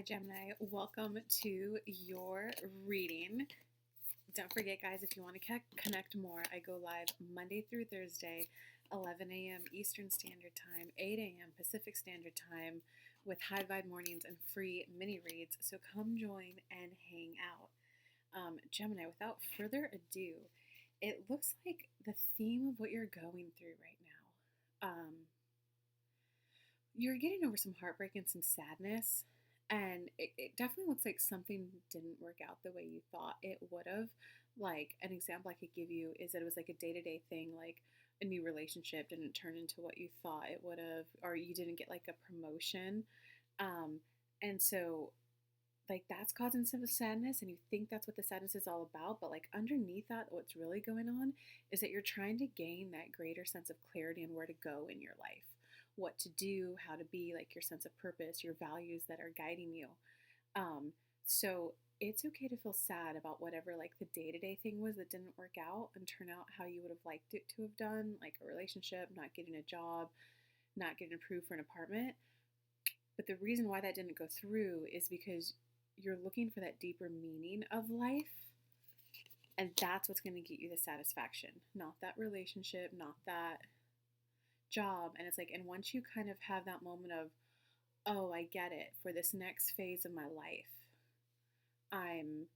Gemini. Welcome to your reading. Don't forget, guys, if you want to connect more, I go live Monday through Thursday, 11 a.m. Eastern Standard Time, 8 a.m. Pacific Standard Time, with High Vibe Mornings and free mini reads. So come join and hang out. Gemini, without further ado, it looks like the theme of what you're going through right now. You're getting over some heartbreak and some sadness, and it definitely looks like something didn't work out the way you thought it would have. Like, an example I could give you is that it was like a day-to-day thing, like a new relationship didn't turn into what you thought it would have, or you didn't get like a promotion. And so like that's causing some sadness, and you think that's what the sadness is all about, but like underneath that, what's really going on is that you're trying to gain that greater sense of clarity on where to go in your life, what to do, how to be, like your sense of purpose, your values that are guiding you. So it's okay to feel sad about whatever like the day-to-day thing was that didn't work out and turn out how you would have liked it to have done, like a relationship, not getting a job, not getting approved for an apartment. But the reason why that didn't go through is because you're looking for that deeper meaning of life. And that's what's going to get you the satisfaction, not that relationship, not that job. And it's like, and once you kind of have that moment of, oh, I get it, for this next phase of my life, I'm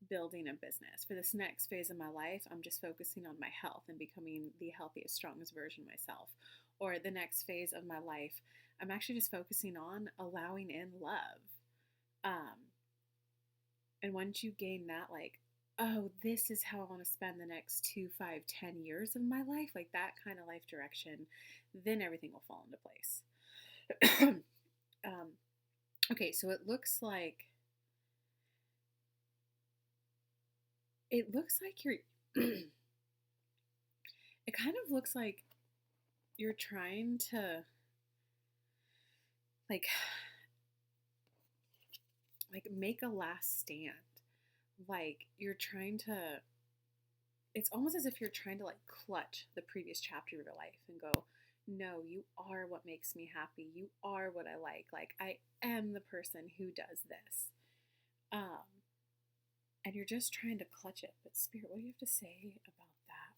building a business. For this next phase of my life, I'm just focusing on my health and becoming the healthiest, strongest version of myself. Or the next phase of my life, I'm actually just focusing on allowing in love. And once you gain that, like, oh, this is how I want to spend the next 2, 5, 10 years of my life, like that kind of life direction, then everything will fall into place. Okay, so it looks like you're, it kind of looks like you're trying to, like make a last stand. Like you're trying to, it's almost as if you're trying to like clutch the previous chapter of your life and go, no, you are what makes me happy. You are what I like. Like I am the person who does this. And you're just trying to clutch it. But Spirit, what do you have to say about that?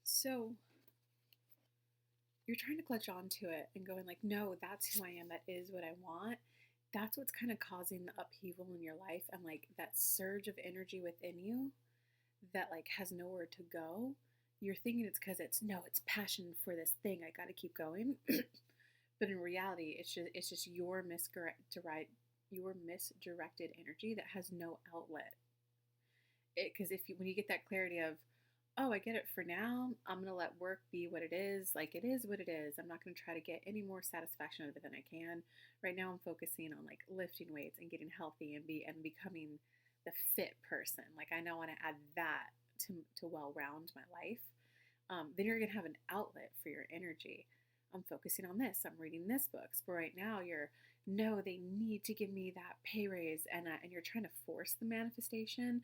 So you're trying to clutch onto it and going like, no, that's who I am. That is what I want. That's what's kind of causing the upheaval in your life, and like that surge of energy within you that like has nowhere to go. You're thinking it's because it's passion for this thing. I got to keep going. But in reality, it's just your misdirected energy that has no outlet. Because when you get that clarity of, oh, I get it for now, I'm going to let work be what it is. Like, it is what it is. I'm not going to try to get any more satisfaction out of it than I can. Right now, I'm focusing on like lifting weights and getting healthy and becoming the fit person. Like, I now want to add that to well-round my life. Then you're going to have an outlet for your energy. I'm focusing on this. I'm reading this book. But right now, no, they need to give me that pay raise, and you're trying to force the manifestation,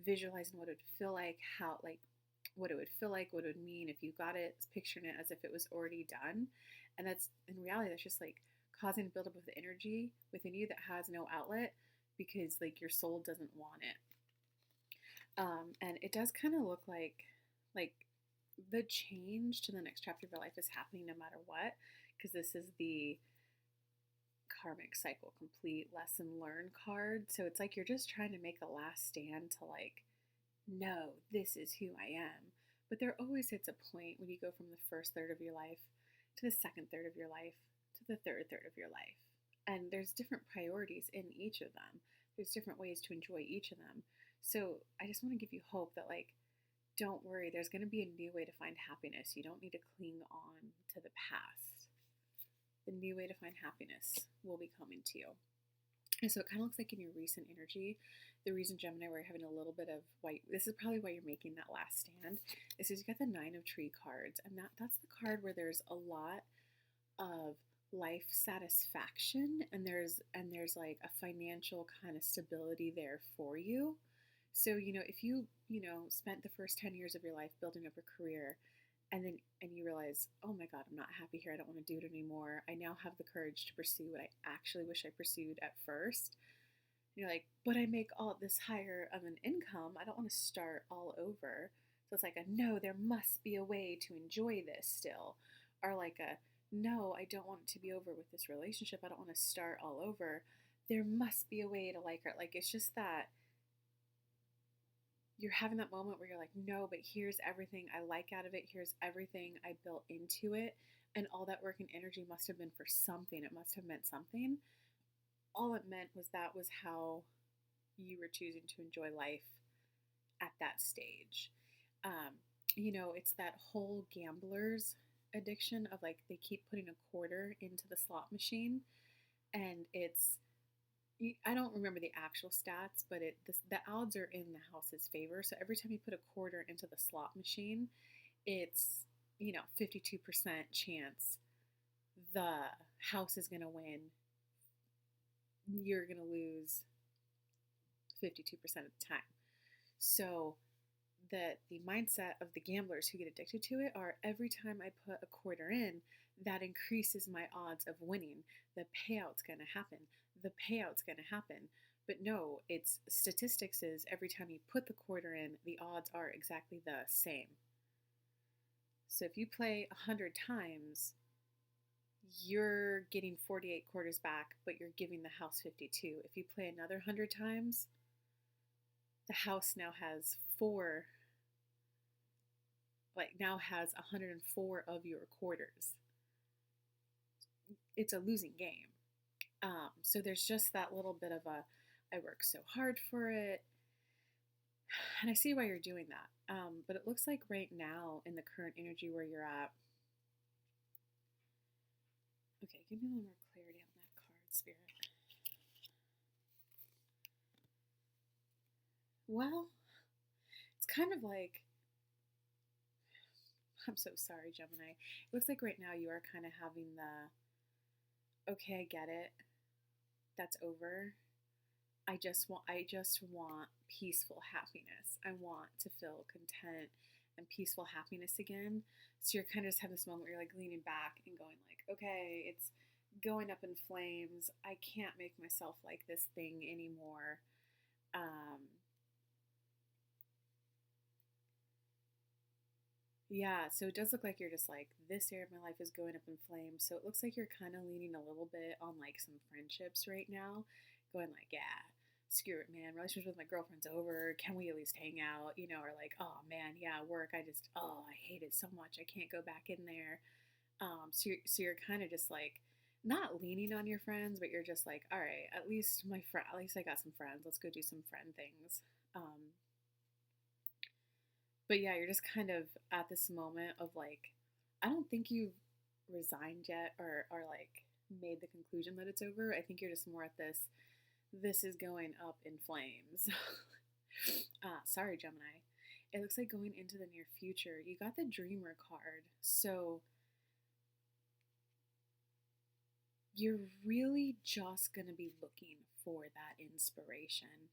visualizing what it would feel like, what it would feel like, what it would mean if you got it, picturing it as if it was already done. And that's, in reality, that's just like causing a buildup of the energy within you that has no outlet because like your soul doesn't want it. And it does kind of look like the change to the next chapter of your life is happening no matter what, because this is the karmic cycle complete lesson learned card. So it's like you're just trying to make a last stand to like, no, this is who I am. But there always hits a point when you go from the first third of your life to the second third of your life to the third third of your life. And there's different priorities in each of them. There's different ways to enjoy each of them. So I just want to give you hope that like, don't worry, there's going to be a new way to find happiness. You don't need to cling on to the past. The new way to find happiness will be coming to you. And so it kind of looks like in your recent energy, the reason, Gemini, we're having a little bit of white, this is probably why you're making that last stand, is because you got the 9 of Tree cards. And that's the card where there's a lot of life satisfaction, and there's like a financial kind of stability there for you. So, if you, spent the first 10 years of your life building up a career And you realize, oh my God, I'm not happy here. I don't want to do it anymore. I now have the courage to pursue what I actually wish I pursued at first. And you're like, but I make all this higher of an income. I don't want to start all over. So it's like a no, there must be a way to enjoy this still. Or like a no, I don't want it to be over with this relationship. I don't want to start all over. There must be a way to like her. Like it's just that you're having that moment where you're like, no, but here's everything I like out of it. Here's everything I built into it. And all that work and energy must have been for something. It must have meant something. All it meant was that was how you were choosing to enjoy life at that stage. Um, it's that whole gambler's addiction of like they keep putting a quarter into the slot machine, and I don't remember the actual stats, but the odds are in the house's favor. So every time you put a quarter into the slot machine, it's 52% chance the house is going to win. You're going to lose 52% of the time. So the mindset of the gamblers who get addicted to it are every time I put a quarter in, that increases my odds of winning. The payout's going to happen. The payout's going to happen. But no, it's statistics is every time you put the quarter in, the odds are exactly the same. So if you play 100 times, you're getting 48 quarters back, but you're giving the house 52. If you play another 100 times, the house now has 104 of your quarters. It's a losing game. So there's just that little bit of I work so hard for it. And I see why you're doing that. But it looks like right now in the current energy where you're at, okay, give me a little more clarity on that card, Spirit. Well, it's kind of like, I'm so sorry, Gemini. It looks like right now you are kind of having okay, I get it. That's over. I just want peaceful happiness. I want to feel content and peaceful happiness again. So you're kind of just having this moment where you're like leaning back and going like, okay, it's going up in flames. I can't make myself like this thing anymore. Yeah, so it does look like you're just like, this area of my life is going up in flames. So it looks like you're kind of leaning a little bit on like some friendships right now, going like, yeah, screw it, man. Relationship with my girlfriend's over. Can we at least hang out? Or like, oh man, yeah, work. I hate it so much. I can't go back in there. So you're kind of just like, not leaning on your friends, but you're just like, all right, at least I got some friends. Let's go do some friend things. But yeah, you're just kind of at this moment of like, I don't think you've resigned yet or like made the conclusion that it's over. I think you're just more at this is going up in flames. Sorry, Gemini. It looks like going into the near future, you got the Dreamer card. So you're really just going to be looking for that inspiration.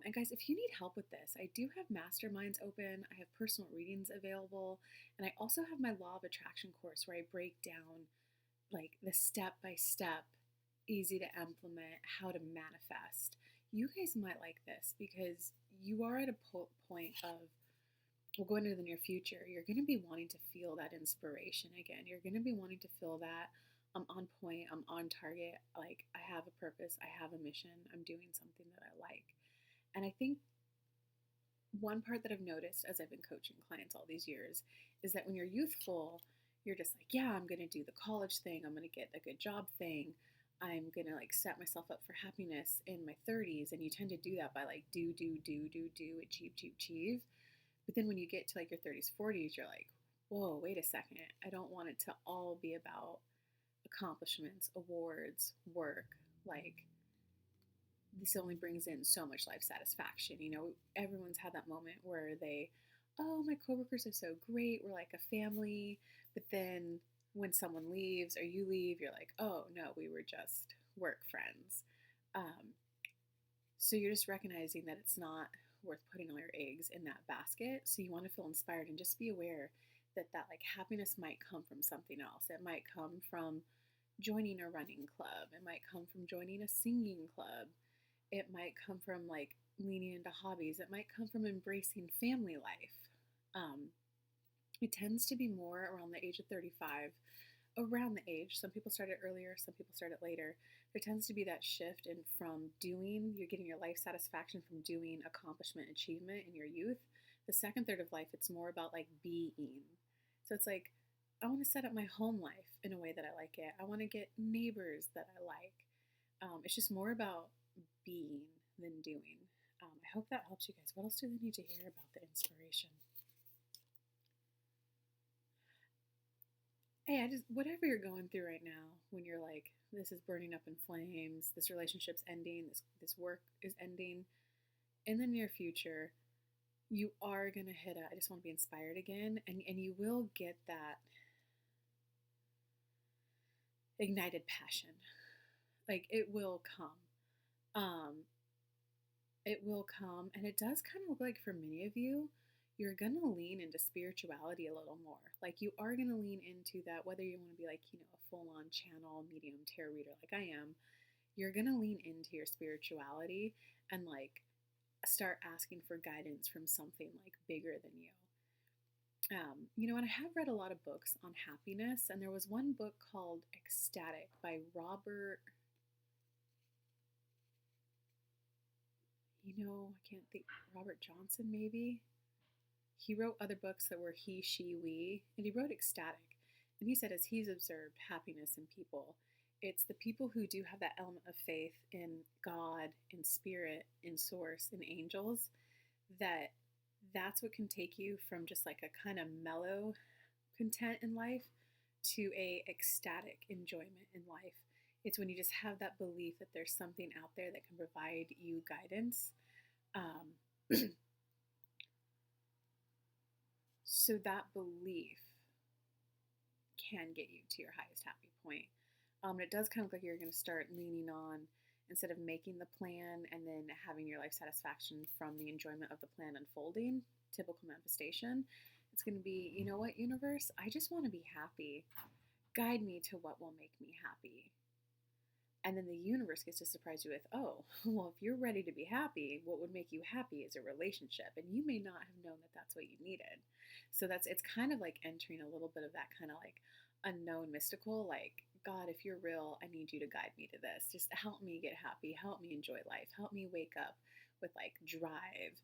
And guys, if you need help with this, I do have masterminds open. I have personal readings available. And I also have my Law of Attraction course where I break down like the step by step, easy to implement, how to manifest. You guys might like this because you are at a point of, well, going into the near future, you're going to be wanting to feel that inspiration again. You're going to be wanting to feel that I'm on point, I'm on target, like I have a purpose, I have a mission, I'm doing something that I like. And I think one part that I've noticed as I've been coaching clients all these years is that when you're youthful, you're just like, yeah, I'm going to do the college thing. I'm going to get a good job thing. I'm going to like set myself up for happiness in my 30s. And you tend to do that by like do, achieve. But then when you get to like your 30s, 40s, you're like, whoa, wait a second. I don't want it to all be about accomplishments, awards, work. Like, this only brings in so much life satisfaction. Everyone's had that moment where oh, my coworkers are so great. We're like a family. But then when someone leaves or you leave, you're like, oh, no, we were just work friends. So you're just recognizing that it's not worth putting all your eggs in that basket. So you want to feel inspired and just be aware that like happiness might come from something else. It might come from joining a running club. It might come from joining a singing club. It might come from like leaning into hobbies. It might come from embracing family life. Um, it tends to be more around the age of 35, around the age. Some people start it earlier, some people start it later. There tends to be that shift in from doing, you're getting your life satisfaction from doing accomplishment, achievement in your youth. The second third of life, it's more about like being. So it's like, I want to set up my home life in a way that I like it. I want to get neighbors that I like. It's just more about being than doing. I hope that helps you guys. What else do they need to hear about the inspiration? Hey, whatever you're going through right now, when you're like, this is burning up in flames, this relationship's ending, this work is ending, in the near future, you are gonna hit a, I just want to be inspired again, and you will get that ignited passion. Like it will come. It will come, and it does kind of look like for many of you, you're gonna lean into spirituality a little more. Like you are gonna lean into that, whether you want to be like, a full-on channel, medium, tarot reader like I am, you're gonna lean into your spirituality and like start asking for guidance from something like bigger than you. And I have read a lot of books on happiness, and there was one book called Ecstatic by I can't think, Robert Johnson, maybe? He wrote other books that were he, she, we, and he wrote Ecstatic. And he said, as he's observed happiness in people, it's the people who do have that element of faith in God, in spirit, in source, in angels, that's what can take you from just like a kind of mellow content in life to a ecstatic enjoyment in life. It's when you just have that belief that there's something out there that can provide you guidance. So that belief can get you to your highest happy point. It does kind of look like you're going to start leaning on, instead of making the plan and then having your life satisfaction from the enjoyment of the plan unfolding, typical manifestation, it's going to be, you know what, universe, I just want to be happy. Guide me to what will make me happy. And then the universe gets to surprise you with, oh, well, if you're ready to be happy, what would make you happy is a relationship. And you may not have known that that's what you needed. So it's kind of like entering a little bit of that kind of like unknown mystical, like, God, if you're real, I need you to guide me to this. Just help me get happy. Help me enjoy life. Help me wake up with like drive.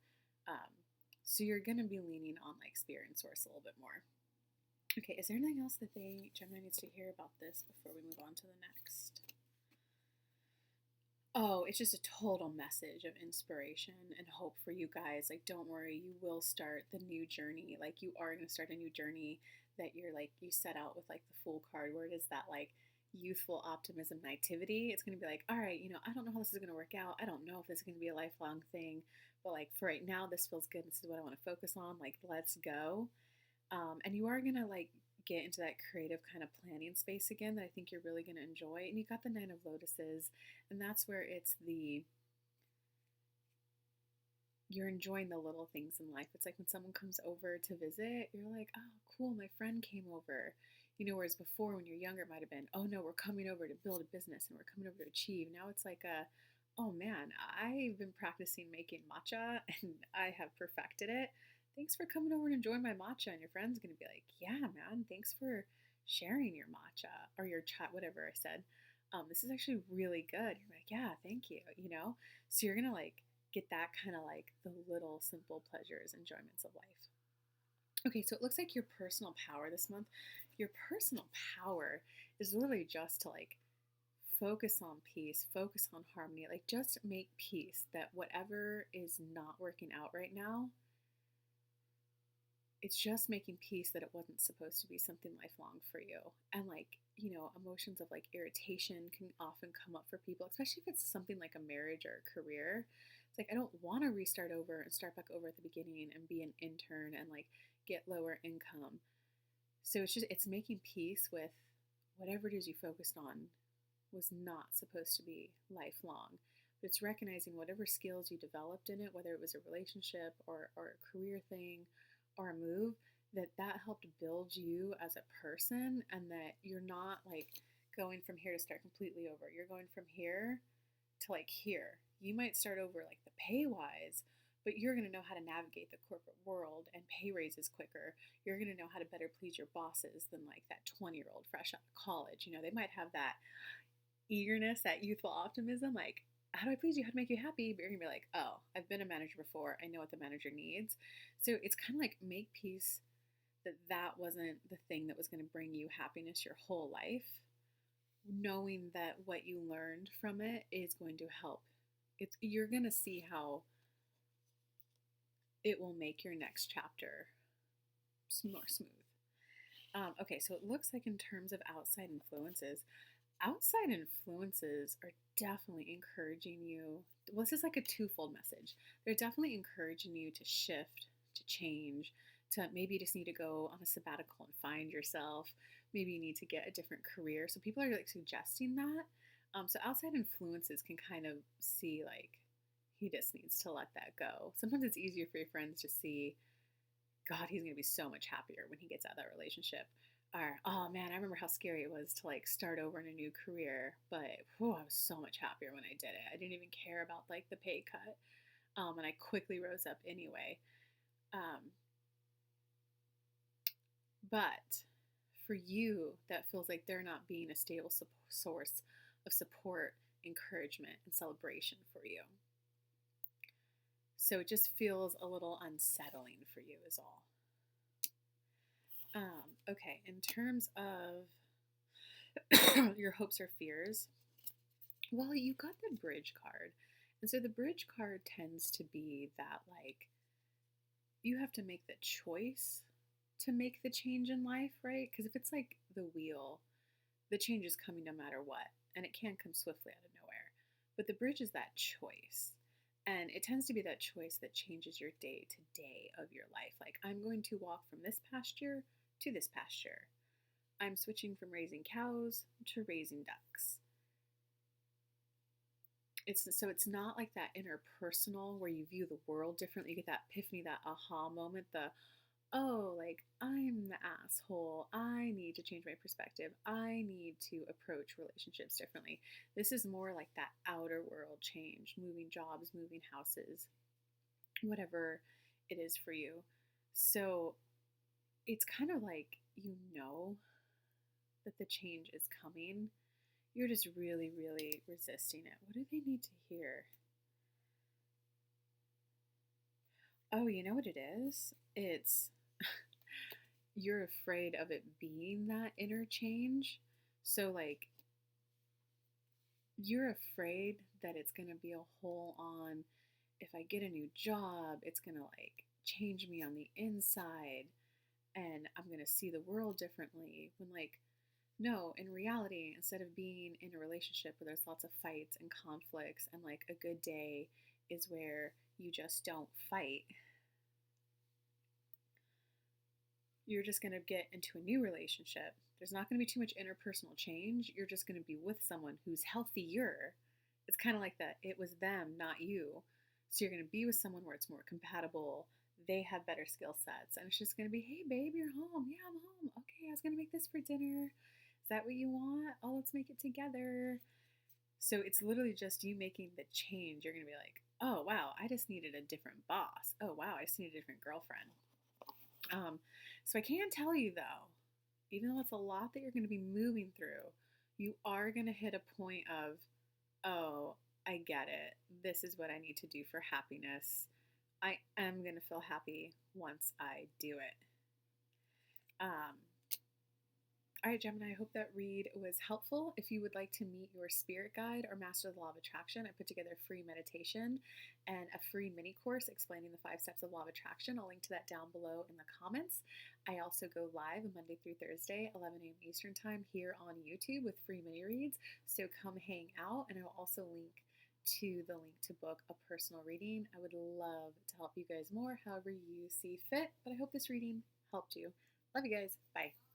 So you're going to be leaning on like spirit and source a little bit more. Okay, is there anything else that Gemini needs to hear about this before we move on to the next? Oh, it's just a total message of inspiration and hope for you guys. Like, don't worry, you will start the new journey. Like, you are going to start a new journey that you set out with like the Fool card, where it is that like youthful optimism, naivety. It's going to be like, all right, I don't know how this is going to work out. I don't know if this is going to be a lifelong thing, but like for right now, this feels good. This is what I want to focus on. Like, let's go. And you are going to like get into that creative kind of planning space again that I think you're really going to enjoy. And you got the Nine of Lotuses, and that's where you're enjoying the little things in life. It's like when someone comes over to visit, you're like, oh, cool, my friend came over. Whereas before when you're younger, it might have been, oh no, we're coming over to build a business and we're coming over to achieve. Now it's like oh man, I've been practicing making matcha and I have perfected it. Thanks for coming over and enjoying my matcha. And your friend's going to be like, yeah, man, thanks for sharing your matcha or your chat, whatever I said. This is actually really good. You're like, yeah, thank you. So you're going to like get that kind of like the little simple pleasures, enjoyments of life. Okay, so it looks like your personal power this month, your personal power is literally just to like focus on peace, focus on harmony, like just make peace that whatever is not working out right now, it's just making peace that it wasn't supposed to be something lifelong for you. And like, emotions of like irritation can often come up for people, especially if it's something like a marriage or a career. It's like, I don't want to restart over and start back over at the beginning and be an intern and like get lower income. So it's making peace with whatever it is you focused on was not supposed to be lifelong. But it's recognizing whatever skills you developed in it, whether it was a relationship or a career thing or a move, that helped build you as a person, and that you're not like going from here to start completely over. You're going from here to like here. You might start over like the pay wise, but you're going to know how to navigate the corporate world and pay raises quicker. You're going to know how to better please your bosses than like that 20-year-old fresh out of college. You know, they might have that eagerness, that youthful optimism, like, how do I please you? How to make you happy? But you're going to be like, oh, I've been a manager before. I know what the manager needs. So it's kind of like make peace that that wasn't the thing that was going to bring you happiness your whole life, knowing that what you learned from it is going to help. You're going to see how it will make your next chapter more smooth. Okay, so it looks like in terms of outside influences are definitely encouraging you. Well, this is like a twofold message. They're definitely encouraging you to shift, to change, to maybe you just need to go on a sabbatical and find yourself. Maybe you need to get a different career. So people are like suggesting that. So outside influences can kind of see like he just needs to let that go. Sometimes it's easier for your friends to see, God, he's going to be so much happier when he gets out of that relationship. Or, oh man, I remember how scary it was to like start over in a new career, but whew, I was so much happier when I did it. I didn't even care about like the pay cut. And I quickly rose up anyway. But for you, that feels like they're not being a stable source of support, encouragement, and celebration for you. So it just feels a little unsettling for you is all. Okay, in terms of your hopes or fears, well, you got the bridge card. And so the bridge card tends to be that, like, you have to make the choice to make the change in life, right? Because if it's like the wheel, the change is coming no matter what, and it can come swiftly out of nowhere. But the bridge is that choice. And it tends to be that choice that changes your day to day of your life. Like, I'm going to walk from this pasture to this pasture. I'm switching from raising cows to raising ducks. It's not like that interpersonal where you view the world differently. You get that epiphany, that aha moment, oh, like, I'm the asshole. I need to change my perspective. I need to approach relationships differently. This is more like that outer world change, moving jobs, moving houses, whatever it is for you. So it's kind of like, you know that the change is coming. You're just really, really resisting it. What do they need to hear? Oh, you know what it is? It's you're afraid of it being that interchange. So, like, you're afraid that it's going to be a whole on, if I get a new job, it's going to like change me on the inside and I'm going to see the world differently. When, like, no, in reality, instead of being in a relationship where there's lots of fights and conflicts and like a good day is where you just don't fight, you're just going to get into a new relationship. There's not going to be too much interpersonal change. You're just going to be with someone who's healthier. It's kind of like that. It was them, not you. So you're going to be with someone where it's more compatible. They have better skill sets. And it's just going to be, hey, babe, you're home. Yeah, I'm home. Okay, I was going to make this for dinner. Is that what you want? Oh, let's make it together. So it's literally just you making the change. You're going to be like, oh, wow, I just needed a different boss. Oh, wow, I just need a different girlfriend. So I can tell you, though, even though it's a lot that you're going to be moving through, you are going to hit a point of, oh, I get it. This is what I need to do for happiness. I am going to feel happy once I do it. All right, Gemini, I hope that read was helpful. If you would like to meet your spirit guide or master the law of attraction, I put together a free meditation and a free mini course explaining the 5 steps of law of attraction. I'll link to that down below in the comments. I also go live Monday through Thursday, 11 a.m. Eastern Time here on YouTube with free mini reads. So come hang out, and I'll also link to the link to book a personal reading. I would love to help you guys more, however you see fit. But I hope this reading helped you. Love you guys. Bye.